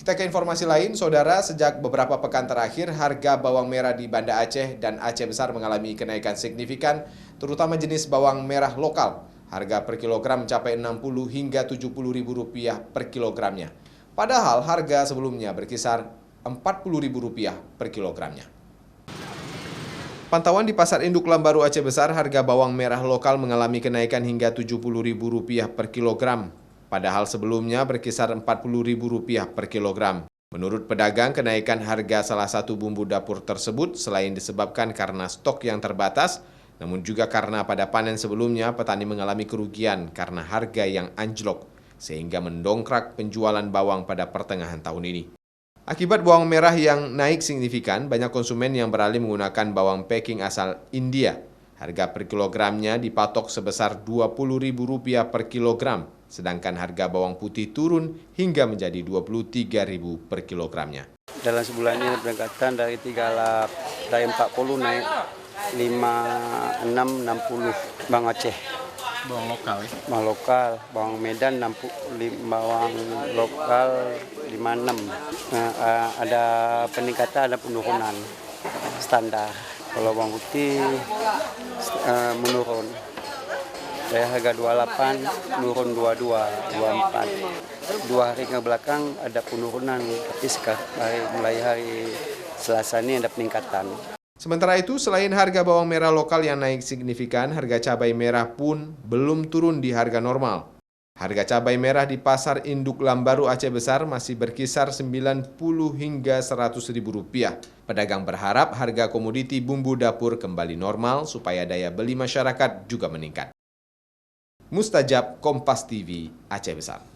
Kita ke informasi lain, Saudara, sejak beberapa pekan terakhir, harga bawang merah di Banda Aceh dan Aceh Besar mengalami kenaikan signifikan, terutama jenis bawang merah lokal. Harga per kilogram mencapai 60 hingga 70 ribu rupiah per kilogramnya. Padahal harga sebelumnya berkisar 40 ribu rupiah per kilogramnya. Pantauan di Pasar Induk Lambaru Aceh Besar, harga bawang merah lokal mengalami kenaikan hingga 70 ribu rupiah per kilogram. Padahal sebelumnya berkisar Rp40.000 per kilogram. Menurut pedagang, kenaikan harga salah satu bumbu dapur tersebut selain disebabkan karena stok yang terbatas, namun juga karena pada panen sebelumnya petani mengalami kerugian karena harga yang anjlok, sehingga mendongkrak penjualan bawang pada pertengahan tahun ini. Akibat bawang merah yang naik signifikan, banyak konsumen yang beralih menggunakan bawang packing asal India. Harga per kilogramnya dipatok sebesar Rp20.000 per kilogram, sedangkan harga bawang putih turun hingga menjadi Rp23.000 per kilogramnya. Dalam sebulan ini peningkatan dari 40 naik 56, 60 bawang Aceh. Bawang lokal ya? Bawang lokal, bawang Medan 60, bawang lokal 56. Ada peningkatan, ada penurunan standar. Kalau bawang putih menurun. Dari harga 28 turun 22, 24. 2 hari ke belakang ada penurunan, tapi mulai hari Selasa ini ada peningkatan. Sementara itu, selain harga bawang merah lokal yang naik signifikan, harga cabai merah pun belum turun di harga normal. Harga cabai merah di Pasar Induk Lambaru Aceh Besar masih berkisar Rp90 hingga Rp100.000. Pedagang berharap harga komoditi bumbu dapur kembali normal supaya daya beli masyarakat juga meningkat. Mustajab, Kompas TV, Aceh Besar.